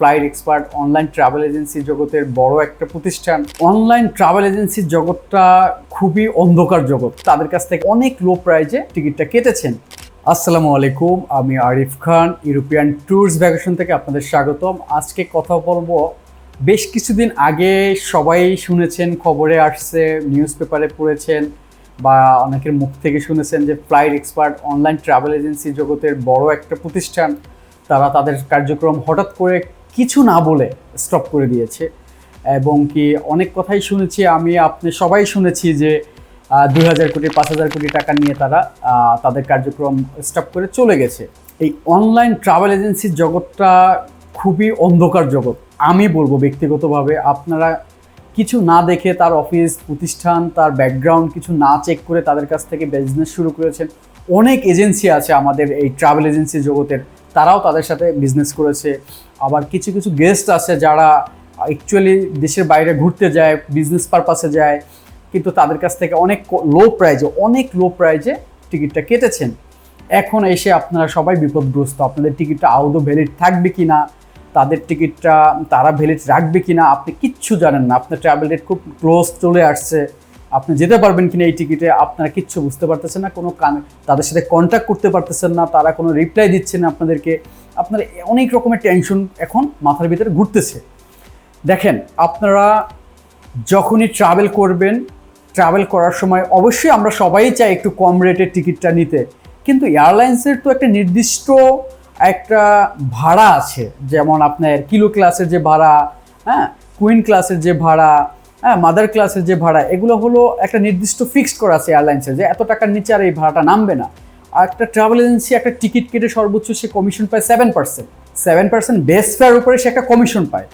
Flight expert online travel agency জগতের বড় একটা প্রতিষ্ঠান। অনলাইন ট্রাভেল এজেন্সির জগৎটা খুবই অন্ধকার জগৎ। তাদের কাছ থেকে অনেক লো প্রাইজে টিকিটটা কেটেছেন। আসসালামু আলাইকুম, আমি আরিফ খান, ইউরোপিয়ান ট্যুরস ভ্যাকেশন থেকে আপনাদের স্বাগতম। আজকে কথা বলবো, বেশ কিছুদিন আগে সবাই শুনেছেন, খবরে আসছে, নিউজ পেপারে পড়েছেন বা অনেকের মুখ থেকে শুনেছেন যে flight expert online travel agency জগতের বড় একটা প্রতিষ্ঠান, তারা তাদের কার্যক্রম হঠাৎ করে কিছু না বলে স্টপ করে দিয়েছে। এবং কি অনেক কথাই শুনেছি, আপনি সবাই শুনেছি যে 2,000 কোটি 5,000 কোটি টাকা নিয়ে তারা তাদের কার্যক্রম স্টপ করে চলে গেছে। এই অনলাইন ট্রাভেল এজেন্সির জগৎটা খুবই অন্ধকার জগৎ। আমি বলবো ব্যক্তিগতভাবে, আপনারা কিছু না দেখে, তার অফিস প্রতিষ্ঠান, তার ব্যাকগ্রাউন্ড কিছু না চেক করে তাদের কাছ থেকে বিজনেস শুরু করেছেন। অনেক এজেন্সি আছে আমাদের এই ট্রাভেল এজেন্সি জগতের, তারাও তাদের সাথে বিজনেস করেছে। আবার কিছু কিছু গেস্ট আছে যারা অ্যাকচুয়ালি দেশের বাইরে ঘুরতে যায়, বিজনেস পারপাসে যায়, কিন্তু তাদের কাছ থেকে অনেক লো প্রাইজে টিকিটটা কেটেছেন। এখন এসে আপনারা সবাই বিপদগ্রস্ত। আপনাদের টিকিটটা আদৌ ভ্যালিড থাকবে কি না, তাদের টিকিটটা তারা ভ্যালিড রাখবে কি না, আপনি কিচ্ছু জানেন না। আপনার ট্রাভেল ডেট খুব ক্লোজ চলে আসছে, আপনি যেতে পারবেন কিনা এই টিকিটে আপনারা কিচ্ছু বুঝতে পারতেছেন না, তাদের সাথে কন্ট্যাক্ট করতে পারতেছেন না, তারা কোনো রিপ্লাই দিচ্ছে না আপনাদেরকে। আপনার অনেক রকমের টেনশন এখন মাথার ভিতরে ঘুরতেছে। দেখেন, আপনারা যখনই ট্রাভেল করবেন, ট্রাভেল করার সময় অবশ্যই আমরা সবাই চাই একটু কম রেটের টিকিটটা নিতে, কিন্তু এয়ারলাইন্সের তো একটা নির্দিষ্ট একটা ভাড়া আছে। যেমন আপনার কিলো ক্লাসের যে ভাড়া, কুইন ক্লাসের যে ভাড়া, মাদার ক্লাসের যে ভাড়া, এগুলো হলো একটা নির্দিষ্ট ফিক্সড করা আছে এয়ারলাইন্সের, যে এত টাকার নিচে আর এই ভাড়াটা নামবে না। আর একটা ট্রাভেল এজেন্সি একটা টিকিট কেটে সর্বোচ্চ সে কমিশন পায় 7% বেস ফেয়ার উপরে সে একটা কমিশন পায়।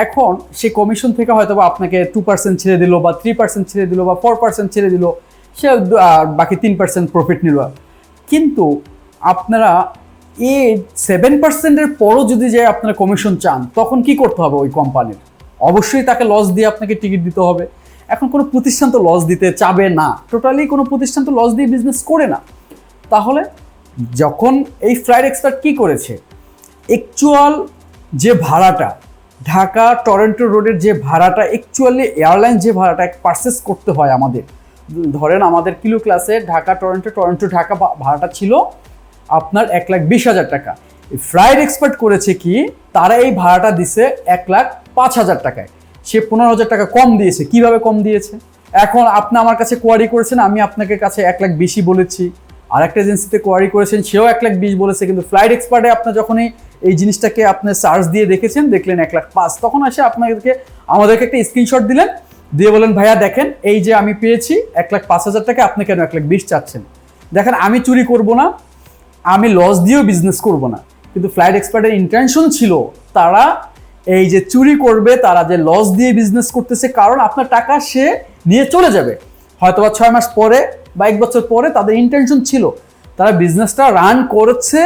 এখন সেই কমিশন থেকে হয়তো বা আপনাকে 2% ছেড়ে দিল বা 3% ছেড়ে দিল বা 4% ছেড়ে দিল, সে বাকি 3% প্রফিট নিল। কিন্তু আপনারা এই 7%-এর পরও যদি যে আপনারা কমিশন চান, তখন কি করতে হবে ওই কোম্পানির? অবশ্যই তাকে লস দিয়ে আপনাকে টিকিট দিতে হবে। এখন কোনো প্রতিষ্ঠান তো লস দিতে চাবে না, টোটালি কোনো প্রতিষ্ঠান তো লস দিয়ে বিজনেস করে না। তাহলে যখন এই ফ্লাইট এক্সপার্ট কি করেছে, অ্যাকচুয়াল যে ভাড়াটা, ঢাকা টরন্টো রোডের যে ভাড়াটা, অ্যাকচুয়ালি এয়ারলাইন যে ভাড়াটা পারচেস করতে হয় আমাদের, ধরেন আমাদের কিলো ক্লাসে ঢাকা টরন্টো ঢাকা ভাড়াটা ছিল আপনার 1,20,000 টাকা। ফ্লাইট এক্সপার্ট করেছে কি, তারা এই ভাড়াটা দিছে 1,05,000 টাকায়। সে 15,000 টাকা কম দিয়েছে। কিভাবে কম দিয়েছে? এখন আপনি আমার কাছে কোয়ারি করেছেন, আমি আপনাকে কাছে 1,20,000 বলেছি, আর একটা এজেন্সিতে কোয়ারি করেছেন, সেও 1,20,000 বলেছে, কিন্তু ফ্লাইট এক্সপার্টে আপনি যখনই এই জিনিসটাকে আপনি সার্চ দিয়ে দেখেছেন, দেখলেন 1,05,000, তখন এসে আমাদেরকে একটা স্ক্রিনশট দিলেন, দিয়ে বলেন ভাইয়া দেখেন, এই যে আমি পেয়েছি 1,05,000 টাকা, আপনি কেন 1,20,000 চাচ্ছেন? দেখেন, আমি চুরি করব না, আমি লস দিয়েও বিজনেস করব না, কিন্তু ফ্লাইট এক্সপার্টের ইন্টেনশন ছিল তারা এই যে চুরি করবে, তারা যে লস দিয়ে বিজনেস করতেছে, কারণ আপনার টাকা সে নিয়ে চলে যাবে হয়তো বা 6 মাস পরে বা 1 বছর পরে। তাদের ইন্টেনশন ছিল তারা বিজনেসটা রান করছে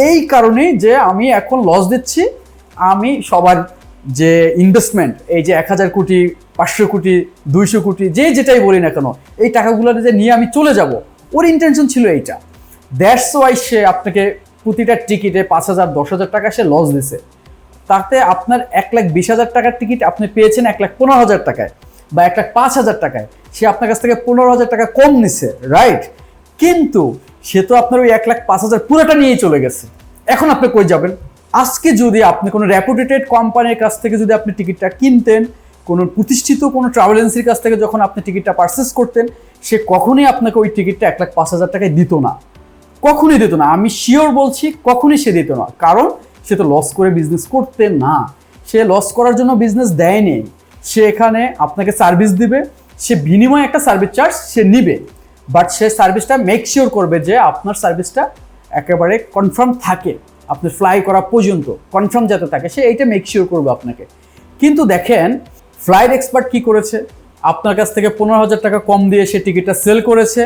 এই কারণেই যে আমি এখন লস দিচ্ছি, আমি সবার যে ইনভেস্টমেন্ট, এই যে 1,000 কোটি 500 কোটি 200 কোটি যে যেটাই বলি না কেন, এই টাকাগুলো যে নিয়ে আমি চলে যাব, ওর ইন্টেনশন ছিল এইটা। দ্যাটস ওয়াই সে আপনাকে প্রতিটা টিকিটে 5,000 10,000 টাকা সে লস দিছে। তাতে আপনার 1,20,000 টাকার টিকিট আপনি পেয়েছেন 1,15,000 টাকায় বা 1,05,000 টাকায়, সে আপনার কাছ থেকে 15,000 টাকা কম নিছে, রাইট? কিন্তু সে তো আপনার ওই 1,05,000 পুরোটা নিয়েই চলে গেছে। এখন আপনি কই যাবেন? আজকে যদি আপনি কোনো রেপুটেটেড কোম্পানির কাছ থেকে যদি আপনি টিকিটটা কিনতেন, কোনো প্রতিষ্ঠিত কোনো ট্রাভেল এজেন্সির কাছ থেকে যখন আপনি টিকিটটা পারচেস করতেন, সে কখনোই আপনাকে ওই টিকিটটা 1,05,000 টাকায় দিত না, কখনোই দিত না। আমি শিওর বলছি, কখনোই সে দিত না, কারণ সে তো লস করে বিজনেস করতে না, সে লস করার জন্য বিজনেস দেয়নি। সে এখানে আপনাকে সার্ভিস দিবে, সে বিনিময়ে একটা সার্ভিস চার্জ সে নিবে, বাট সে সার্ভিসটা মেক শিওর করবে যে আপনার সার্ভিসটা একেবারে কনফার্ম থাকে, আপনি ফ্লাই করা পর্যন্ত কনফার্ম যাতে থাকে, সে এইটা মেক শিওর করবে আপনাকে। কিন্তু দেখেন, ফ্লাইট এক্সপার্ট কি করেছে, আপনার কাছ থেকে 15,000 টাকা কম দিয়ে সে টিকিটটা সেল করেছে।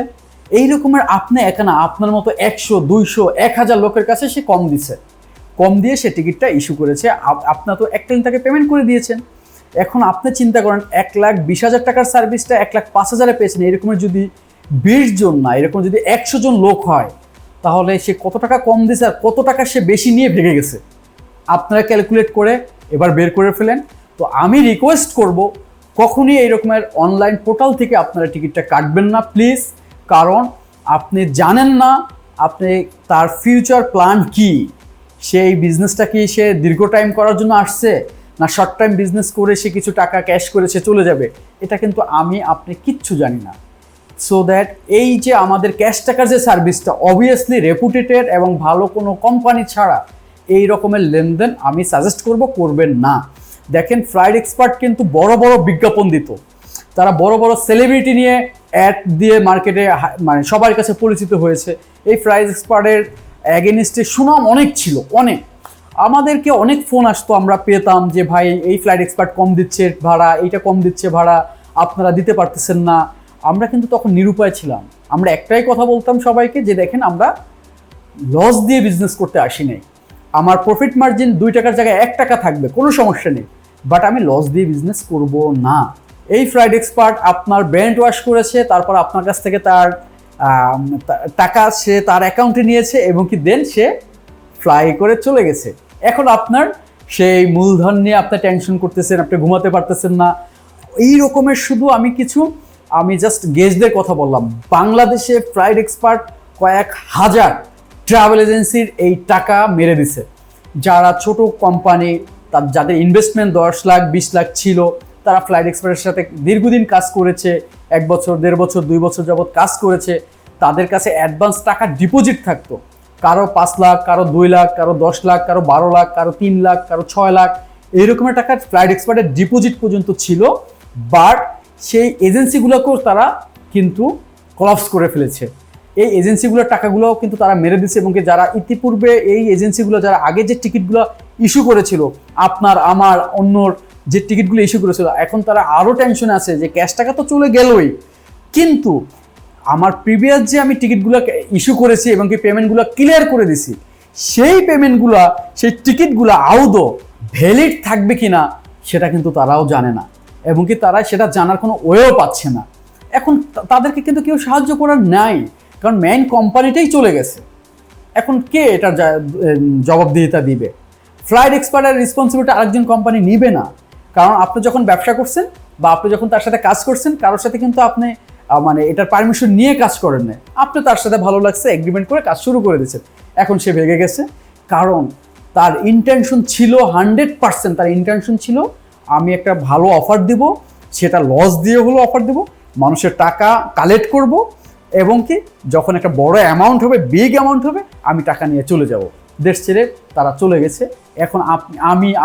এই রকমের আপনি একা না, আপনার মতো 100 200 1,000 লোকের কাছে সে কম দিয়ে সে টিকিটটা ইস্যু করেছে। আপনার তো একটা তাকে পেমেন্ট করে দিয়েছেন। এখন আপনি চিন্তা করেন, 1,20,000 টাকার সার্ভিসটা 1,05,000 পেয়েছেন। এরকমের যদি 20 জন না, এরকম যদি 100 জন লোক হয়, তাহলে সে কত টাকা কম দিয়েছে আর কত টাকা সে বেশি নিয়ে ভেঙে গেছে, আপনারা ক্যালকুলেট করে এবার বের করে ফেলেন। তো আমি রিকোয়েস্ট করব, কখনই এই রকমের অনলাইন পোর্টাল থেকে আপনারা টিকিটটা কাটবেন না প্লিজ। কারণ আপনি জানেন না আপনি তার ফিউচার প্ল্যান কি, সেই বিজনেসটা কি সে দীর্ঘ টাইম করার জন্য আসছে, না শর্ট টাইম বিজনেস করে সে কিছু টাকা ক্যাশ করে সে চলে যাবে। এটা কিন্তু আমি আপনি কিচ্ছু জানি না। সো দ্যাট এই যে আমাদের ক্যাশ টাকার যে সার্ভিসটা অবভিয়াসলি রেপুটেটেড এবং ভালো কোনো কোম্পানি ছাড়া এই রকমের লেনদেন আমি সাজেস্ট করব করবেন না। দেখেন ফ্লাইট এক্সপার্ট কিন্তু বড় বড় বিজ্ঞাপন দিত, তারা বড় বড় সেলিব্রিটি নিয়ে অ্যাড দিয়ে মার্কেটে মানে সবার কাছে পরিচিত হয়েছে। এই ফ্লাইট এক্সপার্টের অ্যাগেনিস্টে সুনাম অনেক ছিল, অনেক। আমাদেরকে অনেক ফোন আসতো, আমরা পেতাম যে ভাই এই ফ্লাইট এক্সপার্ট কম দিচ্ছে ভাড়া, এইটা কম দিচ্ছে ভাড়া, আপনারা দিতে পারতেছেন না। আমরা কিন্তু তখন নিরুপায় ছিলাম। আমরা একটাই কথা বলতাম সবাইকে যে দেখেন আমরা লস দিয়ে বিজনেস করতে আসি নাই, আমার প্রফিট মার্জিন 2 টাকার জায়গায় 1 টাকা থাকবে, কোনো সমস্যা নেই, বাট আমি লস দিয়ে বিজনেস করব না। এই ফ্লাইট এক্সপার্ট আপনার ব্র্যান্ড ওয়াশ করেছে, তারপর আপনার কাছ থেকে তার টাকা সে তার অ্যাকাউন্টে নিয়েছে এবং কি দেন সে ফ্লাই করে চলে গেছে। এখন আপনার সেই মূলধন নিয়ে আপনি টেনশন করতেছেন, আপনি ঘুমাতে পারতেছেন না। এই রকমের শুধু আমি জাস্ট গেস্টদের কথা বললাম। বাংলাদেশে ফ্লাইট এক্সপার্ট কয়েক হাজার ট্রাভেল এজেন্সির এই টাকা মেরে দিছে। যারা ছোট কোম্পানি, যাদের ইনভেস্টমেন্ট 10 লাখ 20 লাখ ছিল, তারা ফ্লাইট এক্সপার্টের সাথে দীর্ঘদিন কাজ করেছে, 1 বছর 1.5 বছর 2 বছর যাবৎ কাজ করেছে। তাদের কাছে অ্যাডভান্স টাকা ডিপোজিট থাকতো, কারো 5 লাখ, কারো 2 লাখ, কারো 10 লাখ, কারো 12 লাখ, কারো 3 লাখ, কারো 6 লাখ, এইরকমের টাকা ফ্লাইট এক্সপার্টের ডিপোজিট পর্যন্ত ছিল। বাট সেই এজেন্সিগুলোকেও তারা কিন্তু কলাপস করে ফেলেছে। এই এজেন্সিগুলোর টাকাগুলোও কিন্তু তারা মেরে দিচ্ছে এবং যারা ইতিপূর্বে এই এজেন্সিগুলো যারা আগে যে টিকিটগুলো ইস্যু করেছিল, আপনার আমার অন্যর যে টিকিটগুলো ইস্যু করেছিল, এখন তারা আরও টেনশনে আছে যে ক্যাশ টাকা তো চলে গেলই, কিন্তু আমার প্রিভিয়াস যে আমি টিকিটগুলো ইস্যু করেছি এবং কি পেমেন্টগুলো ক্লিয়ার করে দিছি, সেই পেমেন্টগুলো সেই টিকিটগুলো আদৌ ভ্যালিড থাকবে কি না সেটা কিন্তু তারাও জানে না এবং কি তারা সেটা জানার কোনো ওয়েও পাচ্ছে না। এখন তাদেরকে কিন্তু কেউ সাহায্য করার নাই, কারণ মেইন কোম্পানিটাই চলে গেছে। এখন কে এটার জবাবদিহিতা দিবে? ফ্লাইট এক্সপার্টের রেসপন্সিবিলিটি আরেকজন কোম্পানি নিবে না। কারণ আপনি যখন ব্যবসা করছেন বা আপনি যখন তার সাথে কাজ করছেন, কারোর সাথে কিন্তু আপনি মানে এটার পারমিশন নিয়ে কাজ করেন না, আপনি তার সাথে ভালো লাগছে এগ্রিমেন্ট করে কাজ শুরু করে দিচ্ছেন। এখন সে ভেগে গেছে, কারণ তার ইন্টেনশন ছিল 100%, তার ইন্টেনশন ছিল আমি একটা ভালো অফার দিব, সেটা লস দিয়ে হলো অফার দিব, মানুষের টাকা কালেক্ট করব এবং কি যখন একটা বড় অ্যামাউন্ট হবে, বিগ অ্যামাউন্ট হবে, আমি টাকা নিয়ে চলে যাব। দেশ ছেড়ে তারা চলে গেছে। এখন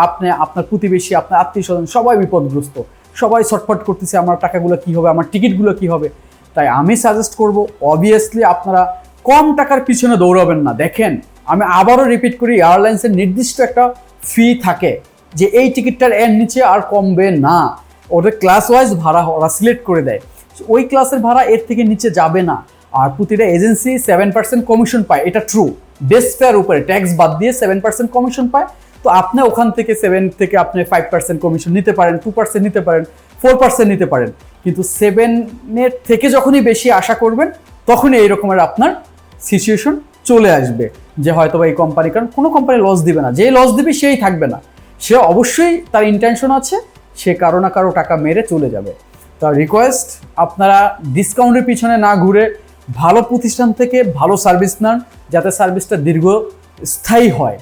আপনি আপনার প্রতিবেশী, আপনার আত্মীয় স্বজন সবাই বিপদগ্রস্ত, সবাই ছটফট করতেছে আমার টাকাগুলো কী হবে, আমার টিকিটগুলো কী হবে। তাই আমি সাজেস্ট করব অবভিয়াসলি আপনারা কম টাকার পিছনে দৌড়াবেন না। দেখেন আমি আবারও রিপিট করি, এয়ারলাইন্সের নির্দিষ্ট একটা ফি থাকে যে এই টিকিটটার এর নিচে আর কমবে না। ওদের ক্লাস ওয়াইজ ভাড়া ওরা সিলেক্ট করে দেয়, ওই ক্লাসের ভাড়া এর থেকে নিচে যাবে না। আর প্রতিটা এজেন্সি 7% কমিশন পায়, এটা ট্রু। বেস ফেয়ার উপরে ট্যাক্স বাদ দিয়ে 7% কমিশন পায়। তো আপনি ওখান থেকে 7 থেকে আপনি 5% কমিশন নিতে পারেন, 2% নিতে পারেন, 4% নিতে পারেন। কিন্তু 7-এর থেকে যখনই বেশি আশা করবেন তখনই এই রকমের আপনার সিচুয়েশন চলে আসবে যে হয়তো বা এই কোম্পানি, কারণ কোনো কোম্পানি লস দিবে না, যে লস দিবে সেই থাকবে না, সে অবশ্যই তার ইন্টেনশন আছে সে কারো না কারো টাকা মেরে চলে যাবে। তার রিকোয়েস্ট আপনারা ডিসকাউন্টের পিছনে না ঘুরে ভালো প্রতিষ্ঠান থেকে ভালো সার্ভিস নেন, যাতে সার্ভিসটা দীর্ঘস্থায়ী হয়।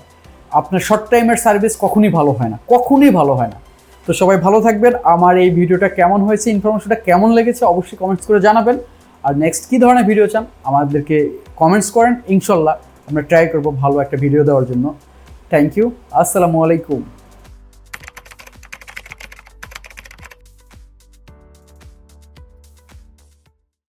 আপনার শর্ট টাইমের সার্ভিস কখনই ভালো হয় না, কখনই ভালো হয় না। তো সবাই ভালো থাকবেন। আমার এই ভিডিওটা কেমন হয়েছে, ইনফরমেশনটা কেমন লেগেছে অবশ্যই কমেন্টস করে জানাবেন। আর নেক্সট কী ধরনের ভিডিও চান আমাদেরকে কমেন্টস করেন, ইনশাল্লাহ আমরা ট্রাই করব ভালো একটা ভিডিও দেওয়ার জন্য। থ্যাংক ইউ, আসসালামু আলাইকুম।